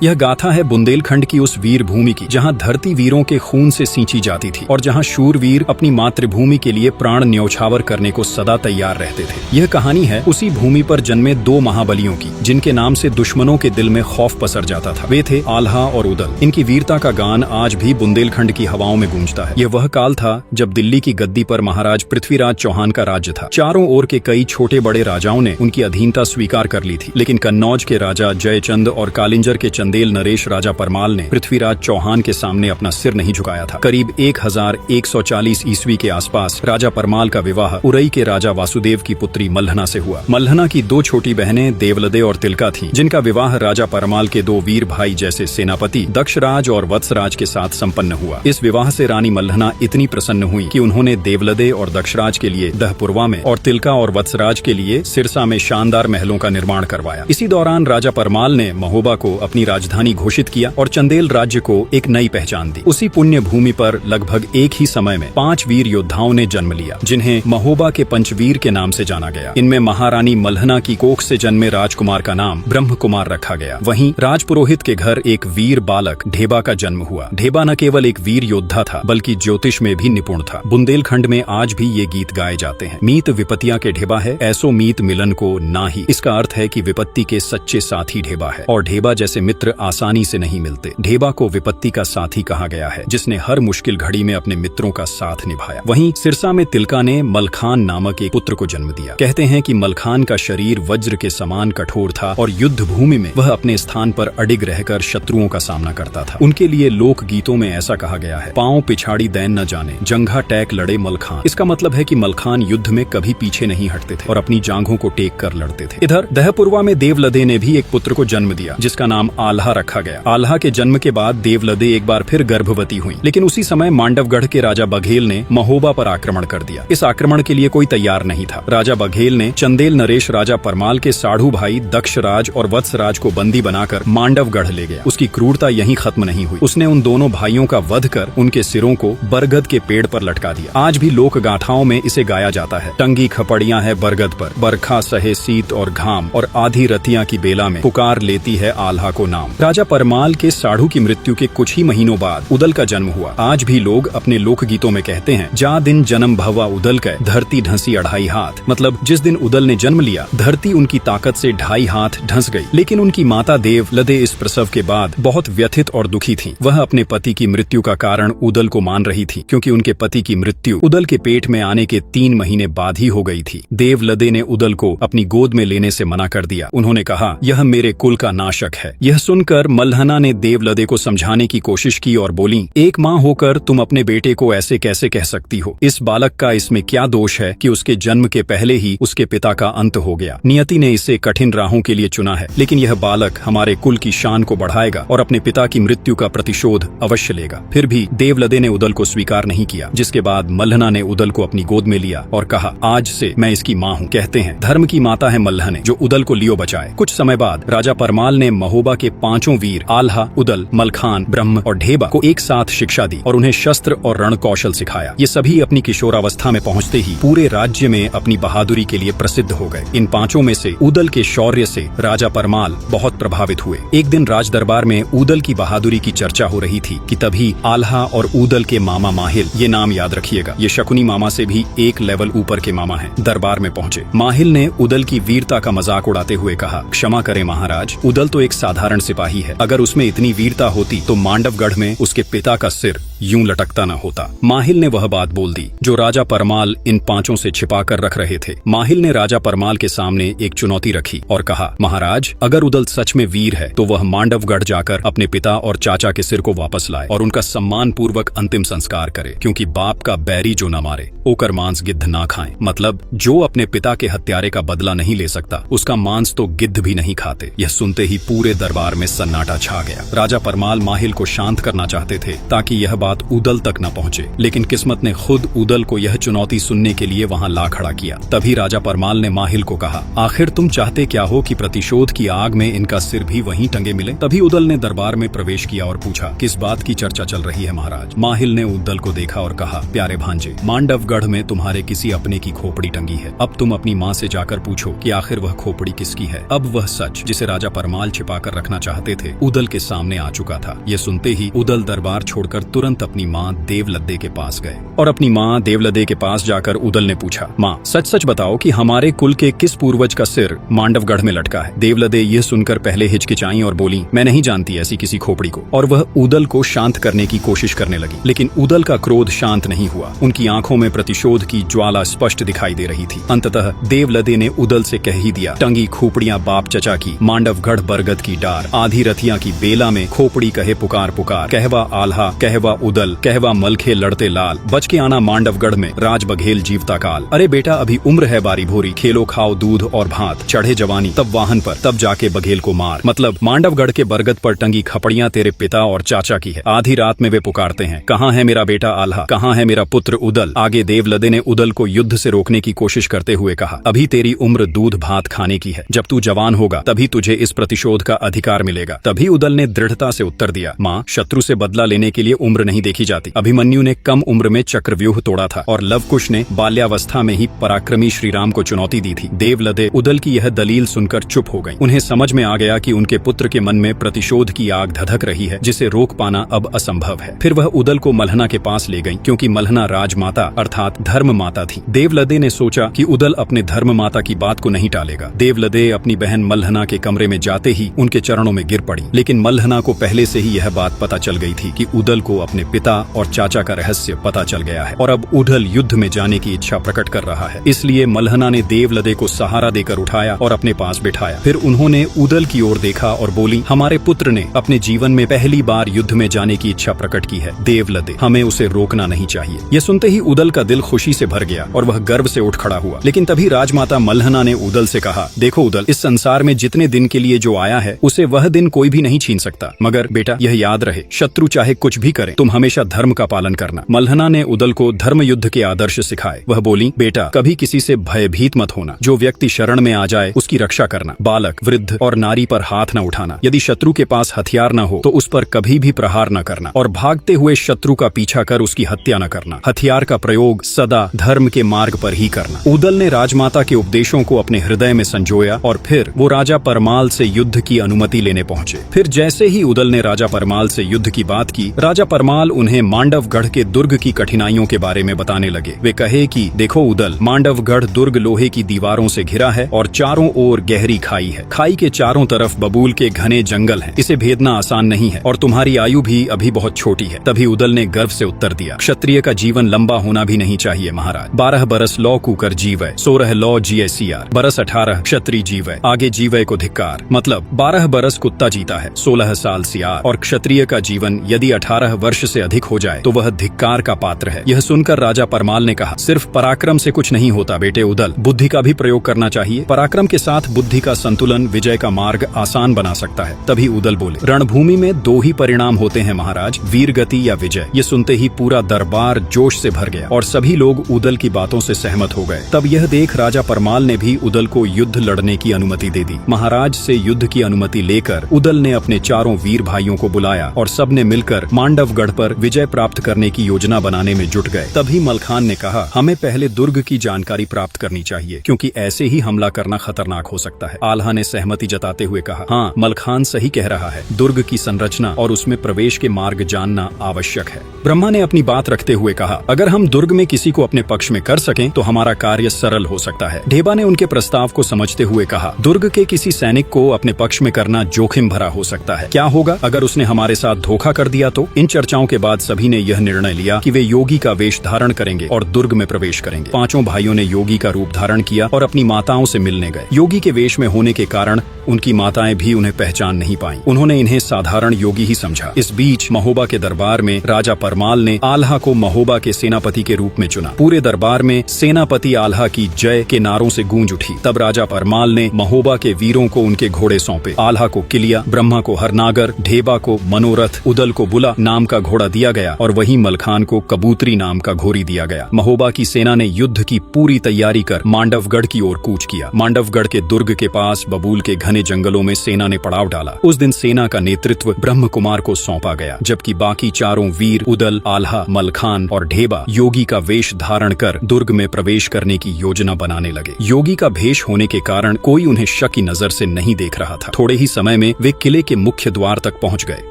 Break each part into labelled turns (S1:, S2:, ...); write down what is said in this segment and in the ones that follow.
S1: यह गाथा है बुंदेलखंड की उस वीर भूमि की जहाँ धरती वीरों के खून से सींची जाती थी और जहाँ शूरवीर अपनी मातृभूमि के लिए प्राण न्यौछावर करने को सदा तैयार रहते थे। यह कहानी है उसी भूमि पर जन्मे दो महाबलियों की, जिनके नाम से दुश्मनों के दिल में खौफ पसर जाता था। वे थे आल्हा और उदल। इनकी वीरता का गान आज भी बुंदेलखंड की हवाओं में गूंजता है। यह वह काल था जब दिल्ली की गद्दी पर महाराज पृथ्वीराज चौहान का राज्य था। चारों ओर के कई छोटे बड़े राजाओं ने उनकी अधीनता स्वीकार कर ली थी, लेकिन कन्नौज के राजा जयचंद और कालिंजर के चंदेल नरेश राजा परमाल ने पृथ्वीराज चौहान के सामने अपना सिर नहीं झुकाया था। करीब 1140 ईस्वी के आसपास राजा परमाल का विवाह उरई के राजा वासुदेव की पुत्री मल्हना से हुआ। मल्हना की दो छोटी बहनें देवलदे और तिलका थीं, जिनका विवाह राजा परमाल के दो वीर भाई जैसे सेनापति दक्षराज और वत्सराज के साथ संपन्न हुआ। इस विवाह से रानी मल्हना इतनी प्रसन्न हुई कि उन्होंने देवलदे और दक्षराज के लिए दहपुरवा में और तिलका और वत्सराज के लिए सिरसा में शानदार महलों का निर्माण करवाया। इसी दौरान राजा परमाल ने महोबा को अपनी राजधानी घोषित किया और चंदेल राज्य को एक नई पहचान दी। उसी पुण्य भूमि पर लगभग एक ही समय में 5 वीर योद्धाओं ने जन्म लिया, जिन्हें महोबा के पंचवीर के नाम से जाना गया। इनमें महारानी मल्हना की कोख से जन्मे राजकुमार का नाम ब्रह्म कुमार रखा गया। वहीं राजपुरोहित के घर एक वीर बालक ढेबा का जन्म हुआ। ढेबा न केवल एक वीर योद्धा था, बल्कि ज्योतिष में भी निपुण था। बुंदेलखंड में आज भी ये गीत गाए जाते हैं। मीत विपत्तियां के ढेबा है, ऐसो मीत मिलन को ना ही। इसका अर्थ है कि विपत्ति के सच्चे साथी ढेबा है और ढेबा जैसे मित्र आसानी से नहीं मिलते। ढेबा को विपत्ति का साथी कहा गया है, जिसने हर मुश्किल घड़ी में अपने मित्रों का साथ निभाया। वहीं सिरसा में तिलका ने मलखान नामक एक पुत्र को जन्म दिया। कहते हैं कि मलखान का शरीर वज्र के समान कठोर था और युद्ध भूमि में वह अपने स्थान पर अडिग रहकर शत्रुओं का सामना करता था। उनके लिए लोक गीतों में ऐसा कहा गया है, पांव पिछाड़ी दैन न जाने, जंघा टैक लड़े मलखान। इसका मतलब है कि मलखान युद्ध में कभी पीछे नहीं हटते थे और अपनी जांघों को टेक कर लड़ते थे। इधर दहपुरवा में देवलदे ने भी एक पुत्र को जन्म दिया, जिसका नाम आल्हा रखा गया। आल्हा के जन्म के बाद देवलदे एक बार फिर गर्भवती हुई, लेकिन उसी समय मांडवगढ़ के राजा बघेल ने महोबा पर आक्रमण कर दिया। इस आक्रमण के लिए कोई तैयार नहीं था। राजा बघेल ने चंदेल नरेश राजा परमाल के साढ़ू भाई दक्षराज और वत्सराज को बंदी बनाकर मांडवगढ़ ले गया। उसकी क्रूरता यहीं खत्म नहीं हुई। उसने उन दोनों भाइयों का वध कर उनके सिरों को बरगद के पेड़ पर लटका दिया। आज भी लोक गाथाओं में इसे गाया जाता है। टंगी खपड़ियां है बरगद पर, बरखा सहे शीत और घाम, और आधी रतियां की बेला में पुकार लेती है आल्हा को नाम। राजा परमाल के साढ़ू की मृत्यु के कुछ ही महीनों बाद उदल का जन्म हुआ। आज भी लोग अपने लोक गीतों में कहते हैं, जा दिन जन्म भवा उदल के, धरती ढंसी 2.5 हाथ। मतलब जिस दिन उदल ने जन्म लिया, धरती उनकी ताकत से 2.5 हाथ ढंस गई। लेकिन उनकी माता देवलदे इस प्रसव के बाद बहुत व्यथित और दुखी थीं। वह अपने पति की मृत्यु का कारण उदल को मान रही थी, क्योंकि उनके पति की मृत्यु उदल के पेट में आने के 3 महीने बाद ही हो गई थी। देवलदे ने उदल को अपनी गोद में लेने से मना कर दिया। उन्होंने कहा, यह मेरे कुल का नाशक है। यह सुनकर मल्हना ने देवलदे को समझाने की कोशिश की और बोली, एक माँ होकर तुम अपने बेटे को ऐसे कैसे कह सकती हो? इस बालक का इसमें क्या दोष है कि उसके जन्म के पहले ही उसके पिता का अंत हो गया? नियति ने इसे कठिन राहों के लिए चुना है, लेकिन यह बालक हमारे कुल की शान को बढ़ाएगा और अपने पिता की मृत्यु का प्रतिशोध अवश्य लेगा। फिर भी देवलदे ने उदल को स्वीकार नहीं किया, जिसके बाद मल्हना ने उदल को अपनी गोद में लिया और कहा, आज से मैं इसकी माँ हूँ। कहते हैं धर्म की माता है मल्हने, जो उदल को लियो बचाए। कुछ समय बाद राजा परमाल ने महोबा के 5 वीर आल्हा, उदल, मलखान, ब्रह्म और ढेबा को एक साथ शिक्षा दी और उन्हें शस्त्र और रण कौशल सिखाया। ये सभी अपनी किशोरावस्था में पहुंचते ही पूरे राज्य में अपनी बहादुरी के लिए प्रसिद्ध हो गए। इन 5 में से उदल के शौर्य से राजा परमाल बहुत प्रभावित हुए। एक दिन राज दरबार में उदल की बहादुरी की चर्चा हो रही थी कि तभी आल्हा और उदल के मामा माहिल, ये नाम याद रखिएगा, ये शकुनी मामा से भी एक लेवल ऊपर के मामा हैं, दरबार में पहुंचे। माहिल ने उदल की वीरता का मजाक उड़ाते हुए कहा, क्षमा करें महाराज, उदल तो एक साधारण सिपाही है। अगर उसमें इतनी वीरता होती तो मांडवगढ़ में उसके पिता का सिर यूं लटकता न होता। माहिल ने वह बात बोल दी जो राजा परमाल इन 5 से छिपा कर रख रहे थे। माहिल ने राजा परमाल के सामने एक चुनौती रखी और कहा, महाराज, अगर उदल सच में वीर है तो वह मांडवगढ़ जाकर अपने पिता और चाचा के सिर को वापस लाए और उनका सम्मान पूर्वक अंतिम संस्कार करे, क्योंकि बाप का बैरी जो न मारे ओकर मांस गिद्ध ना खाए। मतलब जो अपने पिता के हत्यारे का बदला नहीं ले सकता, उसका मांस तो गिद्ध भी नहीं खाते। यह सुनते ही पूरे दरबार में सन्नाटा छा गया। राजा परमाल माहिल को शांत करना चाहते थे ताकि यह बात उदल तक न पहुंचे, लेकिन किस्मत ने खुद उदल को यह चुनौती सुनने के लिए वहां ला खड़ा किया। तभी राजा परमाल ने माहिल को कहा, आखिर तुम चाहते क्या हो कि प्रतिशोध की आग में इनका सिर भी वहीं टंगे मिले? तभी उदल ने दरबार में प्रवेश किया और पूछा, किस बात की चर्चा चल रही है महाराज? माहिल ने उदल को देखा और कहा, प्यारे भांजे, मांडवगढ़ में तुम्हारे किसी अपने की खोपड़ी टंगी है। अब तुम अपनी माँ से जाकर पूछो कि आखिर वह खोपड़ी किसकी है। अब वह सच जिसे राजा परमाल छिपा कर रखना चाहते थे उदल के सामने आ चुका था। ये सुनते ही उदल दरबार छोड़कर तुरंत अपनी माँ देवलद्दे के पास गए और अपनी माँ देवलद्दे के पास जाकर उदल ने पूछा, माँ सच सच बताओ कि हमारे कुल के किस पूर्वज का सिर मांडवगढ़ में लटका है। देवलद्दे यह सुनकर पहले हिचकिचाई और बोली, मैं नहीं जानती ऐसी किसी खोपड़ी को। और वह उदल को शांत करने की कोशिश करने लगी, लेकिन उदल का क्रोध शांत नहीं हुआ। उनकी आंखों में प्रतिशोध की ज्वाला स्पष्ट दिखाई दे रही थी। अंततः देवलद्दे ने उदल से कह ही दिया, टंगी खोपड़ियां बाप चचा की, मांडवगढ़ बरगद की डार, आधी रथिया की बेला में खोपड़ी कहे पुकार पुकार, कहवा आल्हा कहवा उदल, कहवा मलखे लड़ते लाल, बच के आना मांडवगढ़ में राज बघेल जीवता काल। अरे बेटा अभी उम्र है बारी भोरी, खेलो खाओ दूध और भात, चढ़े जवानी तब वाहन पर, तब जाके बघेल को मार। मतलब मांडवगढ़ के बरगद पर टंगी खपड़ियां तेरे पिता और चाचा की है। आधी रात में वे पुकारते हैं, कहाँ है मेरा बेटा आल्हा, कहाँ है मेरा पुत्र उदल। आगे देवलद्दे ने उदल को युद्ध से रोकने की कोशिश करते हुए कहा, अभी तेरी उम्र दूध भात खाने की है, जब तू जवान होगा तभी तुझे इस प्रतिशोध का अधिकार मिलेगा। तभी उदल ने दृढ़ता से उत्तर दिया, माँ शत्रु से बदला लेने के लिए उम्र नहीं देखी जाती। अभिमन्यु ने कम उम्र में चक्रव्यूह तोड़ा था और लवकुश ने बाल्यावस्था में ही पराक्रमी श्रीराम को चुनौती दी थी। देवलद्दे उदल की यह दलील सुनकर चुप हो गई। उन्हें समझ में आ गया कि उनके पुत्र के मन में प्रतिशोध की आग धधक रही है, जिसे रोक पाना अब असंभव है। फिर वह उदल को मल्हना के पास ले गई, क्योंकि मल्हना राजमाता अर्थात धर्म माता थी। देवलद्दे ने सोचा कि उदल अपने धर्म माता की बात को नहीं टालेगा। देवलद्दे अपनी बहन मल्हना के कमरे में जाते ही उनके चरणों में गिर पड़ी, लेकिन मल्हना को पहले से ही यह बात पता चल गई थी कि उदल को अपने पिता और चाचा का रहस्य पता चल गया है और अब उदल युद्ध में जाने की इच्छा प्रकट कर रहा है। इसलिए मल्हना ने देवलद्दे को सहारा देकर उठाया और अपने पास बिठाया। फिर उन्होंने उदल की ओर देखा और बोली, हमारे पुत्र ने अपने जीवन में पहली बार युद्ध में जाने की इच्छा प्रकट की है। देवलद्दे, हमें उसे रोकना नहीं चाहिए। यह सुनते ही उदल का दिल खुशी से भर गया और वह गर्व से उठ खड़ा हुआ। लेकिन तभी राजमाता मल्हना ने उदल से कहा, देखो उदल, इस संसार में जितने दिन के लिए जो आया है उसे वह दिन कोई भी नहीं छीन सकता, मगर बेटा यह याद रहे, शत्रु चाहे कुछ भी करे, तुम हमेशा धर्म का पालन करना। मल्हना ने उदल को धर्म युद्ध के आदर्श सिखाए। वह बोली, बेटा कभी किसी से भयभीत मत होना, जो व्यक्ति शरण में आ जाए उसकी रक्षा करना, बालक वृद्ध और नारी पर हाथ न उठाना, यदि शत्रु के पास हथियार न हो तो उस पर कभी भी प्रहार न करना, और भागते हुए शत्रु का पीछा कर उसकी हत्या न करना। हथियार का प्रयोग सदा धर्म के मार्ग पर ही करना। उदल ने राजमाता के उपदेशों को अपने हृदय में संजोया और फिर वो राजा परमाल से युद्ध की अनुमति लेने पहुंचे। फिर जैसे ही उदल ने राजा परमाल से युद्ध की बात की, राजा परमाल उन्हें मांडवगढ़ के दुर्ग की कठिनाइयों के बारे में बताने लगे। वे कहे कि देखो उदल, मांडवगढ़ दुर्ग लोहे की दीवारों से घिरा है और चारों ओर गहरी खाई है। खाई के चारों तरफ बबूल के घने जंगल हैं। इसे भेदना आसान नहीं है और तुम्हारी आयु भी अभी बहुत छोटी है। तभी उदल ने गर्व से उत्तर दिया, क्षत्रिय का जीवन लंबा होना भी नहीं चाहिए महाराज। 12 बरस लौ कुकर जीवय, 16 लौ जिये सियार, बरस 18 क्षत्रिय जीवय, आगे जीवय को धिक्कार। मतलब 12 बरस कुत्ता जीता है, 16 साल सियार, और क्षत्रिय का जीवन यदि 18 वर्ष से अधिक हो जाए तो वह धिक्कार का पात्र है। यह सुनकर राजा परमाल ने कहा, सिर्फ पराक्रम से कुछ नहीं होता बेटे उदल, बुद्धि का भी प्रयोग करना चाहिए। पराक्रम के साथ बुद्धि का संतुलन विजय का मार्ग आसान बना सकता है। तभी उदल बोले, रणभूमि में 2 ही परिणाम होते हैं महाराज, वीर गति या विजय। ये सुनते ही पूरा दरबार जोश से भर गया और सभी लोग उदल की बातों से सहमत हो गए। तब यह देख राजा परमाल ने भी उदल को युद्ध लड़ने की अनुमति दे दी। महाराज से युद्ध की अनुमति लेकर उदल ने अपने चारों वीर भाइयों को बुलाया और सबने मिलकर मांडवगढ़ पर विजय प्राप्त करने की योजना बनाने में जुट गए। तभी मलखान ने कहा, हमें पहले दुर्ग की जानकारी प्राप्त करनी चाहिए, क्योंकि ऐसे ही हमला करना खतरनाक हो सकता है। आल्हा ने सहमति जताते हुए कहा, हाँ मलखान सही कह रहा है, दुर्ग की संरचना और उसमें प्रवेश के मार्ग जानना आवश्यक है। ब्रह्मा ने अपनी बात रखते हुए कहा, अगर हम दुर्ग में किसी को अपने पक्ष में कर सकें तो हमारा कार्य सरल हो सकता है। ढेबा ने उनके प्रस्ताव को समझते हुए कहा, दुर्ग के किसी सैनिक को अपने पक्ष में करना जोखिम भरा हो सकता है। क्या होगा अगर उसने हमारे साथ धोखा कर दिया तो? इन चर्चाओं के बाद सभी ने यह निर्णय लिया कि वे योगी का वेश धारण करेंगे और दुर्ग में प्रवेश करेंगे। 5 भाइयों ने योगी का रूप धारण किया और अपनी माताओं से मिलने गए। योगी के वेश में होने के कारण उनकी माताएं भी उन्हें पहचान नहीं पाईं। उन्होंने इन्हें साधारण योगी ही समझा। इस बीच महोबा के दरबार में राजा परमाल ने आल्हा को महोबा के सेनापति के रूप में चुना। पूरे दरबार में सेनापति आल्हा की जय के नारों से गूंज उठी। तब राजा परमाल ने महोबा के वीरों को उनके घोड़े सौंपे। आल्हा को किलिया, ब्रह्मा को हरनागर, ढेबा को मनोरथ, उदल को बुला नाम का घोड़ा दिया गया और वहीं मलखान को कबूतरी नाम का घोड़ी दिया गया। महोबा की सेना ने युद्ध की पूरी तैयारी कर मांडवगढ़ की ओर कूच किया। मांडवगढ़ के दुर्ग के पास बबूल के घने जंगलों में सेना ने पड़ाव डाला। उस दिन सेना का नेतृत्व ब्रह्म कुमार को सौंपा गया, जबकि बाकी चारों वीर उदल, आल्हा, मलखान और ढेबा योगी का वेश धारण कर दुर्ग में प्रवेश करने की योजना बनाने लगे। योगी का भेष होने के कारण कोई उन्हें शक की नजर से नहीं देख रहा था। थोड़े ही समय समय में वे किले के मुख्य द्वार तक पहुंच गए।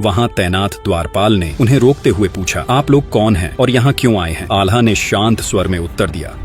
S1: वहां तैनात द्वारपाल ने उन्हें रोकते हुए पूछा, आप लोग कौन हैं और यहाँ क्यों आए हैं? आल्हा ने शांत स्वर में उत्तर दिया,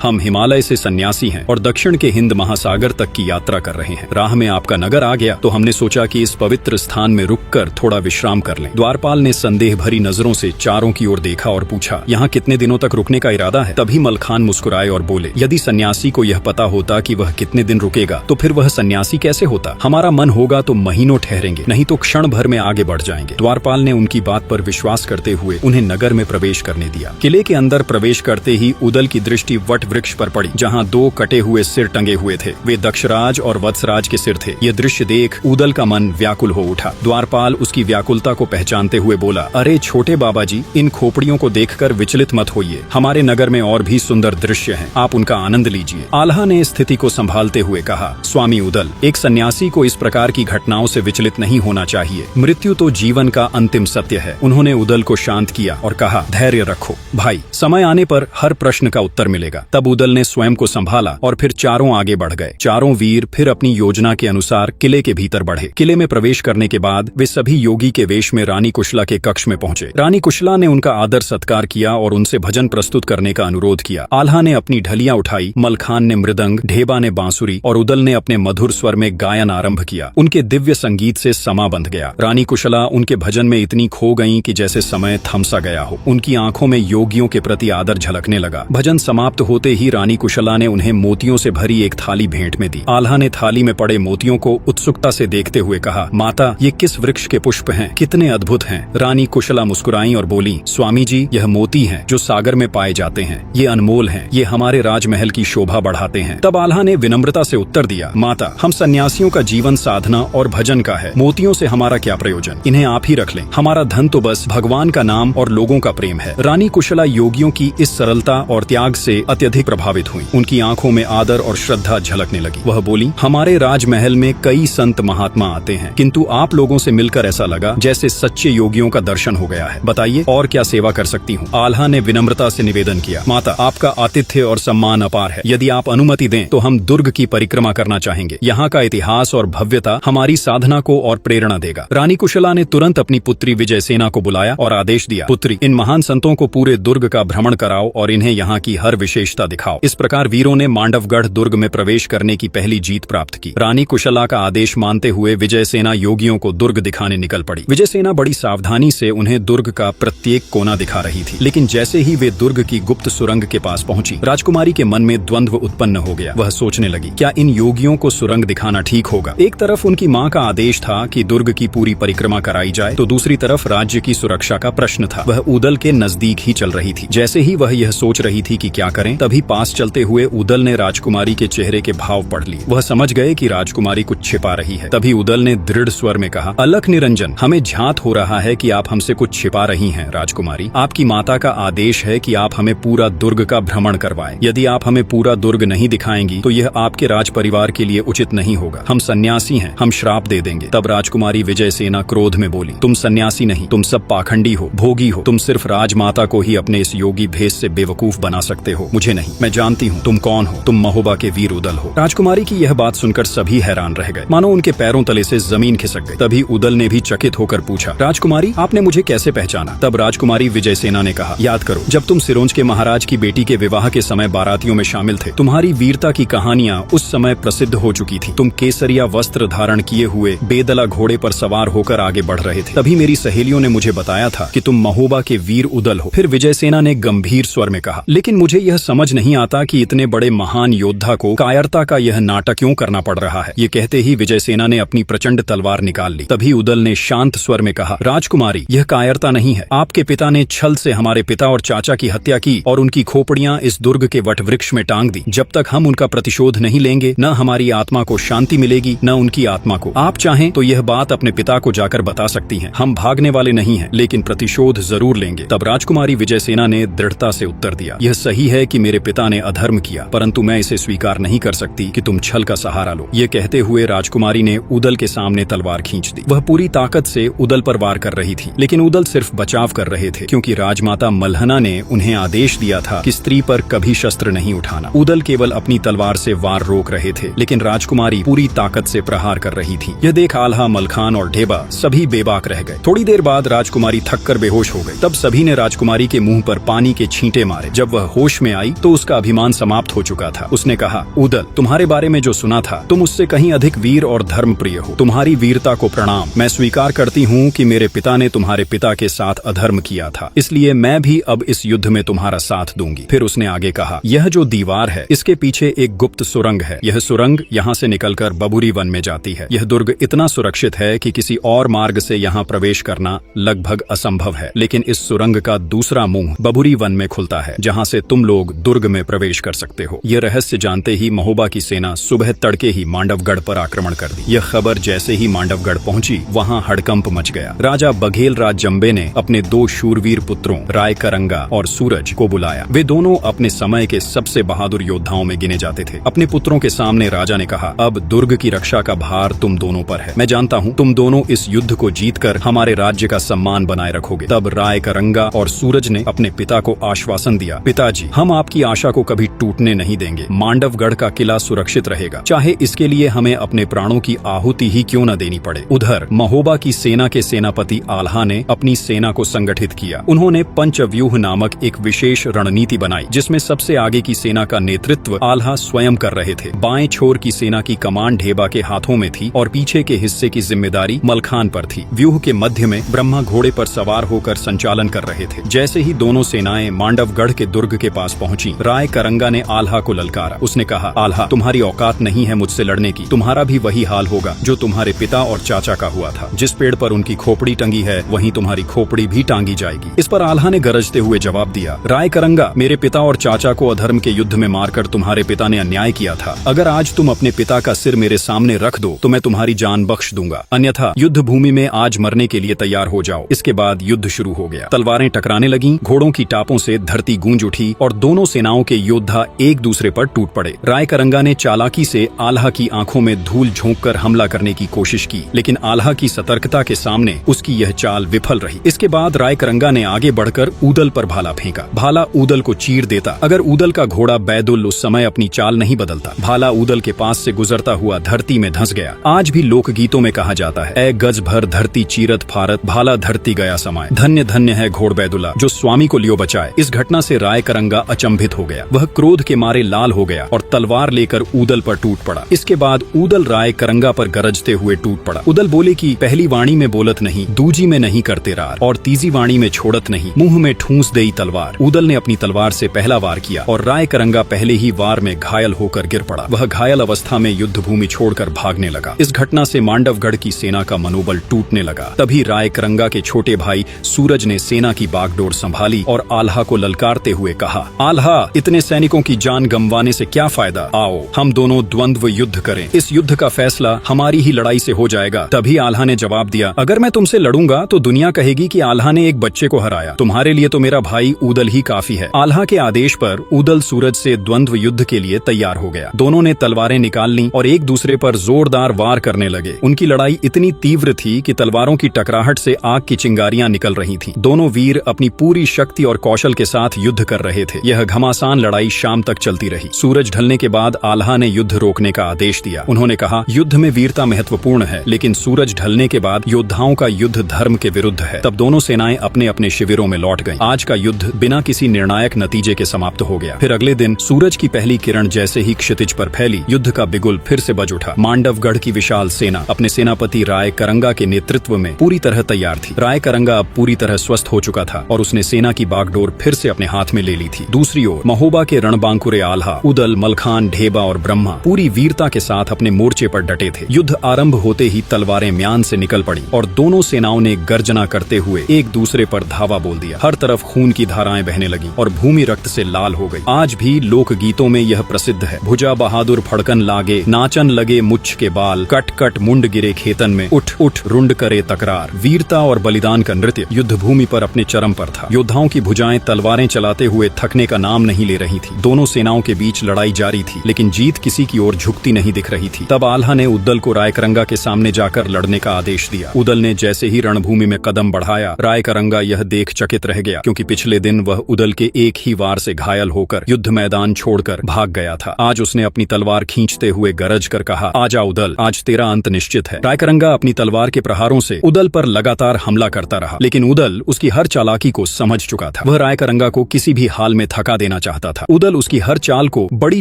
S1: हम हिमालय से सन्यासी हैं और दक्षिण के हिंद महासागर तक की यात्रा कर रहे हैं। राह में आपका नगर आ गया तो हमने सोचा कि इस पवित्र स्थान में रुककर थोड़ा विश्राम कर लें। द्वारपाल ने संदेह भरी नजरों से चारों की ओर देखा और पूछा, यहाँ कितने दिनों तक रुकने का इरादा है? तभी मलखान मुस्कुराए और बोले, यदि सन्यासी को यह पता होता कि वह कितने दिन रुकेगा तो फिर वह सन्यासी कैसे होता? हमारा मन होगा तो महीनों ठहरेंगे, नहीं तो क्षण भर में आगे बढ़ जाएंगे। द्वारपाल ने उनकी बात पर विश्वास करते हुए उन्हें नगर में प्रवेश करने दिया। किले के अंदर प्रवेश करते ही उदल की दृष्टि वट वृक्ष पर पड़ी, जहाँ 2 कटे हुए सिर टंगे हुए थे। वे दक्षराज और वत्सराज के सिर थे। ये दृश्य देख उदल का मन व्याकुल हो उठा। द्वारपाल उसकी व्याकुलता को पहचानते हुए बोला, अरे छोटे बाबा जी, इन खोपड़ियों को देखकर विचलित मत होइए। हमारे नगर में और भी सुंदर दृश्य हैं, आप उनका आनंद लीजिए। आल्हा ने स्थिति को संभालते हुए कहा, स्वामी उदल, एक सन्यासी को इस प्रकार की घटनाओं से विचलित नहीं होना चाहिए। मृत्यु तो जीवन का अंतिम सत्य है। उन्होंने उदल को शांत किया और कहा, धैर्य रखो भाई, समय आने पर हर प्रश्न का उत्तर मिलेगा। तब उदल ने स्वयं को संभाला और फिर चारों आगे बढ़ गए। चारों वीर फिर अपनी योजना के अनुसार किले के भीतर बढ़े। किले में प्रवेश करने के बाद वे सभी योगी के वेश में रानी कुशला के कक्ष में पहुंचे। रानी कुशला ने उनका आदर सत्कार किया और उनसे भजन प्रस्तुत करने का अनुरोध किया। आल्हा ने अपनी ढलियां उठाई, मलखान ने मृदंग, ढेबा ने बांसुरी और उदल ने अपने मधुर स्वर में गायन आरंभ किया। उनके दिव्य संगीत से समा बंध गया। रानी कुशला उनके भजन में इतनी खो गईं कि जैसे समय थम सा गया हो। उनकी आंखों में योगियों के प्रति आदर झलकने लगा। भजन समाप्त होते ही रानी कुशला ने उन्हें मोतियों से भरी एक थाली भेंट में दी। आल्हा ने थाली में पड़े मोतियों को उत्सुकता से देखते हुए कहा, माता, ये किस वृक्ष के पुष्प हैं? कितने अद्भुत हैं। रानी कुशला मुस्कुराई और बोली, स्वामी जी, यह मोती हैं जो सागर में पाए जाते हैं। ये अनमोल हैं, ये हमारे राजमहल की शोभा बढ़ाते हैं। तब आल्हा ने विनम्रता से उत्तर दिया, माता, हम सन्यासियों का जीवन साधना और भजन का है। मोतियों से हमारा क्या प्रयोजन? इन्हें आप ही रख लें। हमारा धन तो बस भगवान का नाम और लोगों का प्रेम है। रानी कुशला योगियों की इस सरलता और त्याग से अत्यधिक प्रभावित हुई। उनकी आंखों में आदर और श्रद्धा झलकने लगी। वह बोली, हमारे राजमहल में कई संत महात्मा आते हैं, किंतु आप लोगों से मिलकर ऐसा लगा जैसे सच्चे योगियों का दर्शन हो गया है। बताइए और क्या सेवा कर सकती हूँ? आल्हा ने विनम्रता से निवेदन किया, माता, आपका आतिथ्य और सम्मान अपार है। यदि आप अनुमति दें तो हम दुर्ग की परिक्रमा करना चाहेंगे। यहाँ का इतिहास और भव्यता हमारी साधना को और प्रेरणा देगा। रानी कुशला ने तुरंत अपनी पुत्री विजयसेना को बुलाया और आदेश दिया, पुत्री, इन महान संतों को पूरे दुर्ग का भ्रमण कराओ और इन्हें यहाँ की हर विशेषता दिखाओ। इस प्रकार वीरों ने मांडवगढ़ दुर्ग में प्रवेश करने की पहली जीत प्राप्त की। रानी कुशला का आदेश मानते हुए विजयसेना योगियों को दुर्ग दिखाने निकल पड़ी। विजयसेना बड़ी सावधानी से उन्हें दुर्ग का प्रत्येक कोना दिखा रही थी, लेकिन जैसे ही वे दुर्ग की गुप्त सुरंग के पास पहुंची, राजकुमारी के मन में द्वंद्व उत्पन्न हो गया। वह सोचने लगी, क्या इन योगियों को सुरंग दिखाना ठीक होगा? एक तरफ उनकी माँ का आदेश था कि दुर्ग की पूरी परिक्रमा कराई जाए, तो दूसरी तरफ राज्य की सुरक्षा का प्रश्न था। वह उदल के नजदीक ही चल रही थी। जैसे ही वह यह सोच रही थी कि क्या करें, तभी पास चलते हुए उदल ने राजकुमारी के चेहरे के भाव पढ़ लिए। वह समझ गए कि राजकुमारी कुछ छिपा रही है। तभी उदल ने दृढ़ स्वर में कहा, अलख निरंजन, हमें झात हो रहा है कि आप हमसे कुछ छिपा रही हैं। राजकुमारी, आपकी माता का आदेश है कि आप हमें पूरा दुर्ग का भ्रमण करवाएं। यदि आप हमें पूरा दुर्ग नहीं दिखाएंगी तो यह आपके राज परिवार के लिए उचित नहीं होगा। हम सन्यासी हैं, हम श्राप दे देंगे। तब राजकुमारी विजयसेना क्रोध में बोली, तुम सन्यासी नहीं, तुम सब पाखंडी हो, भोगी हो। तुम सिर्फ राजमाता को ही अपने इस योगी भेष से बेवकूफ बना सकते हो, मुझे नहीं। मैं जानती हूँ तुम कौन हो, तुम महोबा के वीर उदल हो। राजकुमारी की यह बात सुनकर सभी हैरान रह गए, मानो उनके पैरों तले से जमीन खिसक गई। तभी उदल ने भी चकित होकर पूछा, राजकुमारी, आपने मुझे कैसे पहचाना? तब राजकुमारी विजयसेना ने कहा, याद करो, जब तुम सिरोंज के महाराज की बेटी के विवाह के समय बारातियों में शामिल थे, तुम्हारी वीरता की कहानियां उस समय प्रसिद्ध हो चुकी थी। तुम केसरिया वस्त्र धारण किए हुए बेदला घोड़े पर सवार होकर आगे बढ़ रहे थे। तभी मेरी सहेलियों ने मुझे बताया था कि तुम महोबा के वीर उदल हो। फिर विजयसेना ने गंभीर स्वर में कहा, लेकिन मुझे यह समझ नहीं आता कि इतने बड़े महान योद्धा को कायरता का यह नाटक क्यों करना पड़ रहा है। ये कहते ही विजयसेना ने अपनी प्रचंड तलवार निकाल ली। तभी उदल ने शांत स्वर में कहा, राजकुमारी, यह कायरता नहीं है। आपके पिता ने छल से हमारे पिता और चाचा की हत्या की और उनकी खोपड़ियां इस दुर्ग के वटवृक्ष में टांग दी। जब तक हम उनका प्रतिशोध नहीं लेंगे, न हमारी आत्मा को शांति मिलेगी, न उनकी आत्मा को। आप चाहें तो यह बात अपने पिता को जाकर बता सकती हैं। हम भागने वाले नहीं हैं, लेकिन प्रतिशोध जरूर लेंगे। तब राजकुमारी विजयसेना ने दृढ़ता से उत्तर दिया, यह सही है कि मेरे पिता ने अधर्म किया, परंतु मैं इसे स्वीकार नहीं कर सकती कि तुम छल का सहारा लो। ये कहते हुए राजकुमारी ने उदल के सामने तलवार खींच दी। वह पूरी ताकत से उदल पर वार कर रही थी, लेकिन उदल सिर्फ बचाव कर रहे थे, क्योंकि राजमाता मल्हना ने उन्हें आदेश दिया था कि स्त्री पर कभी शस्त्र नहीं उठाना। उदल केवल अपनी तलवार से वार रोक रहे थे, लेकिन राजकुमारी पूरी ताकत से प्रहार कर रही थी। यह देख आल्हा, मलखान और ढेबा सभी बेबाक रह गए। थोड़ी देर बाद राजकुमारी थककर बेहोश हो गई। तब सभी ने राजकुमारी के मुंह पर पानी के छींटे मारे। जब वह होश में आई तो उसका अभिमान समाप्त हो चुका था। उसने कहा, उदल, तुम्हारे बारे में जो सुना था, तुम उससे कहीं अधिक वीर और धर्मप्रिय हो। तुम्हारी वीरता को प्रणाम। मैं स्वीकार करती हूँ कि मेरे पिता ने तुम्हारे पिता के साथ अधर्म किया था, इसलिए मैं भी अब इस युद्ध में तुम्हारा साथ दूंगी। फिर उसने आगे कहा, यह जो दीवार है, इसके पीछे एक गुप्त सुरंग है। यह सुरंग यहाँ से निकलकर बबुरी वन में जाती है। यह दुर्ग इतना सुरक्षित है कि किसी और मार्ग से यहाँ प्रवेश करना लगभग असंभव है, लेकिन इस सुरंग का दूसरा मुंह बबुरी वन में खुलता है, जहाँ से तुम लोग दुर्ग में प्रवेश कर सकते हो। यह रहस्य जानते ही महोबा की सेना सुबह तड़के ही मांडवगढ़ पर आक्रमण कर दी। यह खबर जैसे ही मांडवगढ़ पहुंची, वहां हड़कंप मच गया। राजा बघेल राज जंबे ने अपने 2 शूरवीर पुत्रों राय करंगा और सूरज को बुलाया। वे दोनों अपने समय के सबसे बहादुर योद्धाओं में गिने जाते थे। अपने पुत्रों के सामने राजा ने कहा, अब दुर्ग की रक्षा का भार तुम दोनों पर है। मैं जानता हूँ तुम दोनों इस युद्ध को जीतकर हमारे राज्य का सम्मान बनाए रखोगे। तब राय करंगा और सूरज ने अपने पिता को आश्वासन दिया, पिताजी, हम आपकी आशा को कभी टूटने नहीं देंगे। मांडवगढ़ का किला सुरक्षित रहेगा, चाहे इसके लिए हमें अपने प्राणों की आहुति ही क्यों न देनी पड़े। उधर महोबा की सेना के सेनापति आल्हा ने अपनी सेना को संगठित किया। उन्होंने पंचव्यूह नामक एक विशेष रणनीति बनाई, जिसमें सबसे आगे की सेना का नेतृत्व आल्हा स्वयं कर रहे थे। बाएं छोर की सेना की कमान ढेबा के हाथों में थी और पीछे के हिस्से की जिम्मेदारी मलखान पर थी। व्यूह के मध्य में ब्रह्मा घोड़े पर सवार होकर संचालन कर रहे थे। जैसे ही दोनों सेनाएं मांडवगढ़ के दुर्ग के पास पहुंची, राय करंगा ने आल्हा को ललकारा। उसने कहा, आल्हा, तुम्हारी औकात नहीं है मुझसे लड़ने की। तुम्हारा भी वही हाल होगा जो तुम्हारे पिता और चाचा का हुआ था। जिस पेड़ पर उनकी खोपड़ी टंगी है, वहीं तुम्हारी खोपड़ी भी टांगी जाएगी। इस पर आल्हा ने गरजते हुए जवाब दिया, राय करंगा, मेरे पिता और चाचा को अधर्म के युद्ध में मारकर तुम्हारे पिता ने अन्याय किया था। अगर आज तुम अपने पिता का सिर मेरे सामने रख दो तो मैं तुम्हारी जान बख्श दूंगा, अन्यथा युद्ध भूमि में आज मरने के लिए तैयार हो जाओ। इसके बाद युद्ध शुरू हो गया। तलवारें टकराने लगीं, घोड़ों की टापों से धरती गूंज उठी और दोनों सेनाओं के योद्धा एक दूसरे पर टूट पड़े। राय करंगा ने चालाकी से आल्हा की आंखों में धूल झोंककर हमला करने की कोशिश की, लेकिन आल्हा की सतर्कता के सामने उसकी यह चाल विफल रही। इसके बाद राय करंगा ने आगे बढ़कर ऊदल पर भाला फेंका। भाला ऊदल को चीर देता। अगर ऊदल का घोड़ा बैदुल उस समय अपनी चाल नहीं बदलता, भाला ऊदल के पास से गुजरता हुआ धरती में धंस गया। आज भी लोक गीतों में कहा जाता है, ए गज भर धरती चीरत फारत, भाला धरती गया समाये। धन्य धन्य है घोड़ बैदुला जो स्वामी को लियो बचाए। इस घटना से राय करंगा अचंभित हो गया। वह क्रोध के मारे लाल हो गया और तलवार लेकर ऊदल पर टूट पड़ा। इसके बाद ऊदल राय करंगा पर गरजते हुए टूट पड़ा। ऊदल बोले कि पहली वाणी में बोलत नहीं, दूजी में नहीं करते रार, और तीजी वाणी में छोड़त नहीं, मुंह में ठूंस देई तलवार। ऊदल ने अपनी तलवार से पहला वार किया और राय करंगा पहले ही वार में घायल होकर गिर पड़ा। वह घायल अवस्था में युद्ध भूमि छोड़कर भागने लगा। इस घटना से मांडवगढ़ की सेना का मनोबल टूटने लगा। तभी राय करंगा के छोटे भाई सूरज ने सेना की बागडोर संभाली और आल्हा को ललकारते हुए कहा, आल्हा, इतने सैनिकों की जान गंवाने से क्या फायदा, आओ हम दोनों द्वंद्व युद्ध करें। इस युद्ध का फैसला हमारी ही लड़ाई से हो जाएगा। तभी आल्हा ने जवाब दिया, अगर मैं तुमसे लड़ूंगा तो दुनिया कहेगी कि आल्हा ने एक बच्चे को हराया। तुम्हारे लिए तो मेरा भाई ऊदल ही काफी है। आल्हा के आदेश पर ऊदल सूरज से द्वंद्व युद्ध के लिए तैयार हो गया। दोनों ने तलवारें निकाल ली और एक दूसरे पर जोरदार वार करने लगे। उनकी लड़ाई इतनी तीव्र थी कि तलवारों की टकराहट से आग की चिंगारियां निकल रही थीं। दोनों वीर अपनी पूरी शक्ति और कौशल के साथ युद्ध कर रहे थे। यह घमासान लड़ाई शाम तक चलती रही। सूरज ढलने के बाद आल्हा ने युद्ध रोकने का आदेश दिया। उन्होंने कहा, युद्ध में वीरता महत्वपूर्ण है, लेकिन सूरज ढलने के बाद योद्धाओं का युद्ध धर्म के विरुद्ध है। तब दोनों सेनाएं अपने अपने शिविरों में लौट गईं। आज का युद्ध बिना किसी निर्णायक नतीजे के समाप्त हो गया। फिर अगले दिन सूरज की पहली किरण जैसे ही क्षितिज पर फैली, युद्ध का बिगुल फिर से बज उठा। मांडवगढ़ की विशाल सेना अपने सेनापति राय करंगा के नेतृत्व में पूरी तरह तैयार थी। राय करंगा अब पूरी तरह स्वस्थ हो चुका था और उसने सेना की बागडोर फिर से अपने हाथ में ले ली थी। दूसरी ओर महोबा के रणबांकुरे आल्हा, उदल, मलखान, ढेबा और ब्रह्मा पूरी वीरता के साथ अपने मोर्चे पर डटे थे। युद्ध आरंभ होते ही तलवारें म्यान से निकल पड़ी और दोनों सेनाओं ने गर्जना करते हुए एक दूसरे पर धावा बोल दिया। हर तरफ खून की धाराएं बहने लगी और भूमि रक्त से लाल हो गई। आज भी लोक गीतों में यह प्रसिद्ध है, भुजा बहादुर फड़कन लागे, नाचन लगे मुच्छ के बाल, कट कट मुंड गिरे खेतन में, उठ उठ रुंड करे तकरार। वीरता और बलिदान का नृत्य युद्ध भूमि पर अपने चरम पर था। योद्धाओं की भुजाएं तलवारें चलाते हुए थकने का नाम नहीं ले रही थी। दोनों सेनाओं के बीच लड़ाई जारी थी, लेकिन जीत किसी की ओर झुकती नहीं दिख रही थी। तब आल्हा ने उदल को रायकरंगा के सामने जाकर लड़ने का आदेश दिया। उदल ने जैसे ही रणभूमि में कदम बढ़ाया, रायकरंगा यह देख चकित रह गया, क्योंकि पिछले दिन वह उदल के एक ही वार से घायल होकर युद्ध मैदान छोड़कर भाग गया था। आज उसने अपनी तलवार खींचते हुए गरज कर कहा, आजा उदल, आज तेरा अंत निश्चित है। रायकरंगा अपनी तलवार के प्रहारों से उदल पर लगातार हमला करता रहा, लेकिन उदल उसकी हर चालाकी को समझ चुका था। वह रायकरंगा को किसी भी हाल में थका देना चाहता था। उदल उसकी हर चाल को बड़ी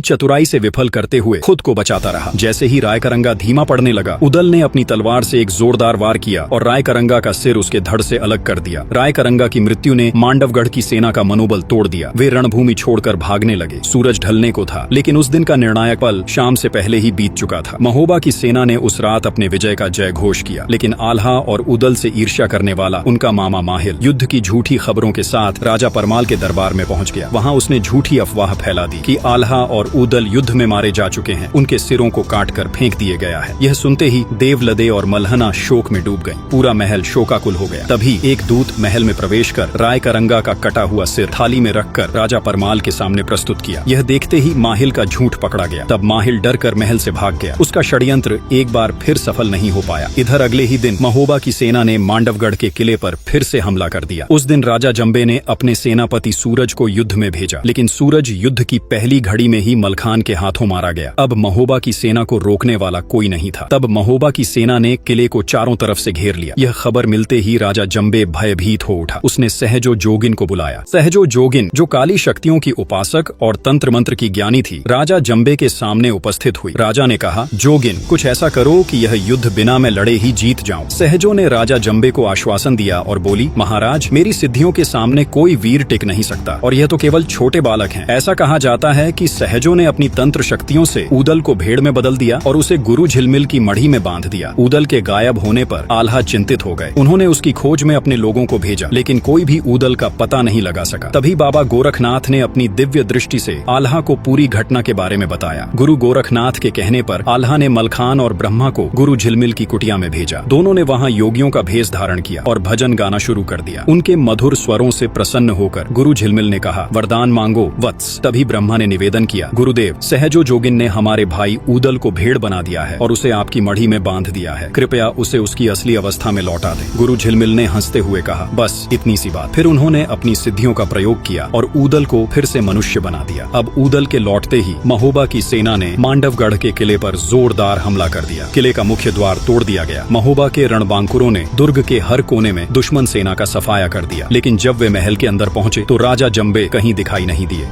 S1: चतुराई से विफल करते हुए खुद को बचाता रहा। जैसे ही रायकरंगा धीमा पड़ने लगा, उदल ने अपनी तलवार से एक जोरदार वार किया और रायकरंगा का सिर उसके धड़ से अलग कर दिया। रायकरंगा की मृत्यु ने मांडवगढ़ की सेना का मनोबल तोड़ दिया। वे रणभूमि छोड़कर भागने लगे। सूरज ढलने को था, लेकिन उस दिन का निर्णायक पल शाम से पहले ही बीत चुका था। महोबा की सेना ने उस रात अपने विजय का जय घोष किया, लेकिन आल्हा और उदल से ईर्ष्या करने वाला उनका मामा माहिल युद्ध की झूठी खबरों के साथ राजा परमाल के दरबार में पहुंच गया। वहां उसने झूठी अफवाह फैला दी कि आल्हा और उदल युद्ध में मारे जा चुके हैं, उनके सिरों को काटकर फेंक दिए गया है। यह सुनते ही देवलदे और मल्हना शोक में डूब गई। पूरा महल शोकाकुल हो गया। तभी एक दूत महल में प्रवेश कर रायकरंगा का कटा हुआ सिर थाली में रखकर राजा परमाल के सामने प्रस्तुत किया। यह देखते ही माहिल का झूठ पकड़ा गया। तब माहिल डर कर महल से भाग गया। उसका षड्यंत्र एक बार फिर सफल नहीं हो पाया। इधर अगले ही दिन महोबा की सेना ने मांडवगढ़ के किले पर फिर से हमला कर दिया। उस दिन राजा जंबे ने अपने सेनापति सूरज को युद्ध में भेजा, लेकिन सूरज युद्ध की पहली घड़ी में ही मलखान के हाथों मारा गया। अब महोबा की सेना को रोकने वाला कोई नहीं था। तब महोबा की सेना ने किले को चारों तरफ से घेर लिया। यह खबर मिलते ही राजा जंबे भयभीत हो उठा। उसने सहजो जोगिन को बुलाया। सहजो जोगिन, जो काली शक्तियों की उपासक और तंत्र मंत्र की ज्ञानी थी, राजा जंबे के सामने उपस्थित हुई। राजा ने कहा, जोगिन, कुछ ऐसा करो कि यह युद्ध बिना मैं लड़े ही जीत जाऊं। सहजो ने राजा जंबे को आश्वासन दिया और बोली, महाराज, मेरी सिद्धियों के सामने कोई वीर टिक नहीं सकता, और यह तो केवल छोटे बालक हैं। ऐसा कहा जाता है कि सहजो ने अपनी तंत्र शक्तियों से उदल को भेड़ में बदल दिया और उसे गुरु झिलमिल की मढ़ी में बांध दिया। उदल के गायब होने पर आल्हा चिंतित हो गए। उन्होंने उसकी खोज में अपने लोगों को भेजा, लेकिन कोई भी उदल का पता नहीं लगा सका। तभी बाबा गोरखनाथ ने अपनी दिव्य दृष्टि से आल्हा को पूरी घटना के बारे में बताया। गुरु गोरखनाथ के कहने पर आल्हा ने मलखान और ब्रह्मा को गुरु झिलमिल की कुटिया में भेजा। दोनों ने वहां योगियों का भेष धारण किया और भजन गाना शुरू कर दिया। उनके मधुर स्वरों से प्रसन्न होकर गुरु झिलमिल ने कहा, वरदान मांगो वत्स। तभी ब्रह्मा ने निवेदन किया, गुरुदेव, सहजो जोगिन ने हमारे भाई उदल को भेड़ बना दिया है और उसे आपकी मढ़ी में बांध दिया है। कृपया उसे उसकी असली अवस्था में लौटा दें। गुरु झिलमिल ने हंसते हुए कहा, बस इतनी सी बात। फिर उन्होंने अपनी सिद्धियों का प्रयोग किया और उदल को फिर से मनुष्य बना दिया। अब उदल के लौटते ही महोबा की सेना ने मांडवगढ़ के किले पर जोरदार हमला कर दिया। किले का मुख्य द्वार तोड़ दिया गया। महोबा के रणबांकुरों ने दुर्ग के हर कोने में दुश्मन सेना का सफाया कर दिया, लेकिन जब वे महल के अंदर पहुंचे तो राजा जंबे कहीं दिखाई नहीं दिए।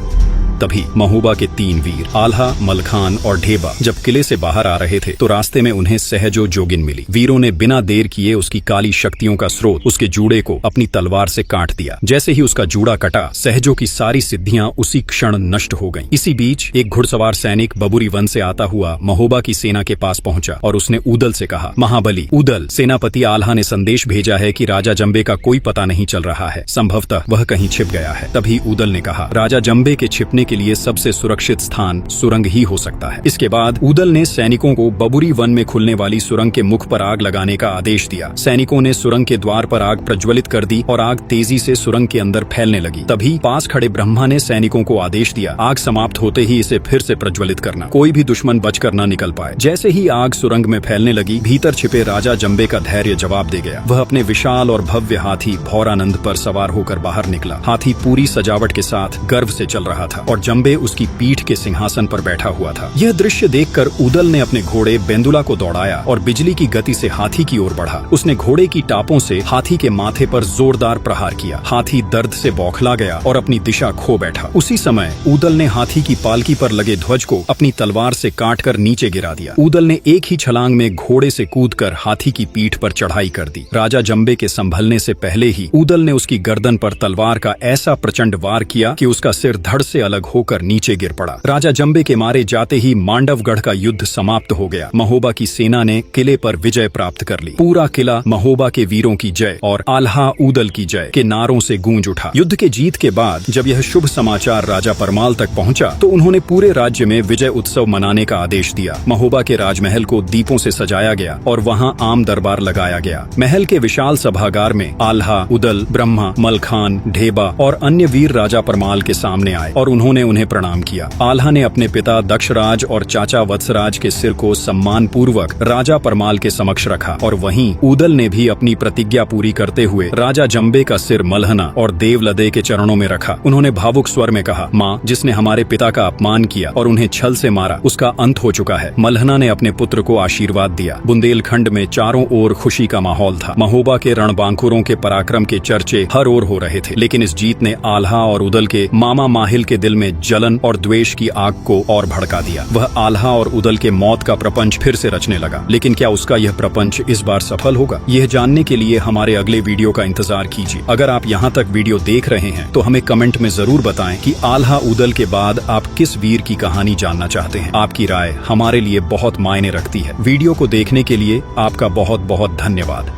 S1: तभी महोबा के 3 वीर आल्हा, मलखान और ढेबा जब किले से बाहर आ रहे थे तो रास्ते में उन्हें सहजो जोगिन मिली। वीरों ने बिना देर किए उसकी काली शक्तियों का स्रोत, उसके जूड़े को अपनी तलवार से काट दिया। जैसे ही उसका जूड़ा कटा, सहजो की सारी सिद्धियां उसी क्षण नष्ट हो गईं। इसी बीच एक घुड़सवार सैनिक बबुरी वन से आता हुआ महोबा की सेना के पास पहुंचा और उसने उदल से कहा, महाबली उदल, सेनापति आल्हा ने संदेश भेजा है कि राजा जंबे का कोई पता नहीं चल रहा है। संभवतः वह कहीं छिप गया है। तभी उदल ने कहा, राजा जंबे के छिपने के लिए सबसे सुरक्षित स्थान सुरंग ही हो सकता है। इसके बाद उदल ने सैनिकों को बबुरी वन में खुलने वाली सुरंग के मुख पर आग लगाने का आदेश दिया। सैनिकों ने सुरंग के द्वार पर आग प्रज्वलित कर दी और आग तेजी से सुरंग के अंदर फैलने लगी। तभी पास खड़े ब्रह्मा ने सैनिकों को आदेश दिया, आग समाप्त होते ही इसे फिर से प्रज्वलित करना, कोई भी दुश्मन बचकर न निकल पाए। जैसे ही आग सुरंग में फैलने लगी, भीतर छिपे राजा जंबे का धैर्य जवाब दे गया। वह अपने विशाल और भव्य हाथी भौरानंद पर सवार होकर बाहर निकला। हाथी पूरी सजावट के साथ गर्व से चल रहा था और जंबे उसकी पीठ के सिंहासन पर बैठा हुआ था। यह दृश्य देखकर उदल ने अपने घोड़े बेंदुला को दौड़ाया और बिजली की गति से हाथी की ओर बढ़ा। उसने घोड़े की टापों से हाथी के माथे पर जोरदार प्रहार किया। हाथी दर्द से बौखला गया और अपनी दिशा खो बैठा। उसी समय उदल ने हाथी की पालकी पर लगे ध्वज को अपनी तलवार से काटकर नीचे गिरा दिया। उदल ने एक ही छलांग में घोड़े से कूदकर हाथी की पीठ पर चढ़ाई कर दी। राजा जंबे के संभलने से पहले ही उदल ने उसकी गर्दन पर तलवार का ऐसा प्रचंड वार किया कि उसका सिर धड़ से अलग होकर नीचे गिर पड़ा। राजा जंबे के मारे जाते ही मांडवगढ़ का युद्ध समाप्त हो गया। महोबा की सेना ने किले पर विजय प्राप्त कर ली। पूरा किला महोबा के वीरों की जय और आल्हा उदल की जय के नारों से गूंज उठा। युद्ध के जीत के बाद जब यह शुभ समाचार राजा परमाल तक पहुंचा तो उन्होंने पूरे राज्य में विजय उत्सव मनाने का आदेश दिया। महोबा के राजमहल को दीपों से सजाया गया और वहां आम दरबार लगाया गया। महल के विशाल सभागार में आल्हा, उदल, ब्रह्मा, मलखान, ढेबा और अन्य वीर राजा परमाल के सामने आए और उन्होंने उन्होंने उन्हें प्रणाम किया। आल्हा ने अपने पिता दक्षराज और चाचा वत्सराज के सिर को सम्मान पूर्वक राजा परमाल के समक्ष रखा और वहीं ऊदल ने भी अपनी प्रतिज्ञा पूरी करते हुए राजा जंबे का सिर मल्हना और देवलदे के चरणों में रखा। उन्होंने भावुक स्वर में कहा, माँ, जिसने हमारे पिता का अपमान किया और उन्हें छल से मारा, उसका अंत हो चुका है। मल्हना ने अपने पुत्र को आशीर्वाद दिया। बुंदेलखंड में चारों ओर खुशी का माहौल था। महोबा के रणबांकुरों के पराक्रम के चर्चे हर ओर हो रहे थे, लेकिन इस जीत ने आल्हा और उदल के मामा माहिल के दिल में जलन और द्वेष की आग को और भड़का दिया। वह आल्हा और उदल के मौत का प्रपंच फिर से रचने लगा। लेकिन क्या उसका यह प्रपंच इस बार सफल होगा? यह जानने के लिए हमारे अगले वीडियो का इंतजार कीजिए। अगर आप यहाँ तक वीडियो देख रहे हैं तो हमें कमेंट में जरूर बताएं कि आल्हा उदल के बाद आप किस वीर की कहानी जानना चाहते हैं। आपकी राय हमारे लिए बहुत मायने रखती है। वीडियो को देखने के लिए आपका बहुत बहुत धन्यवाद।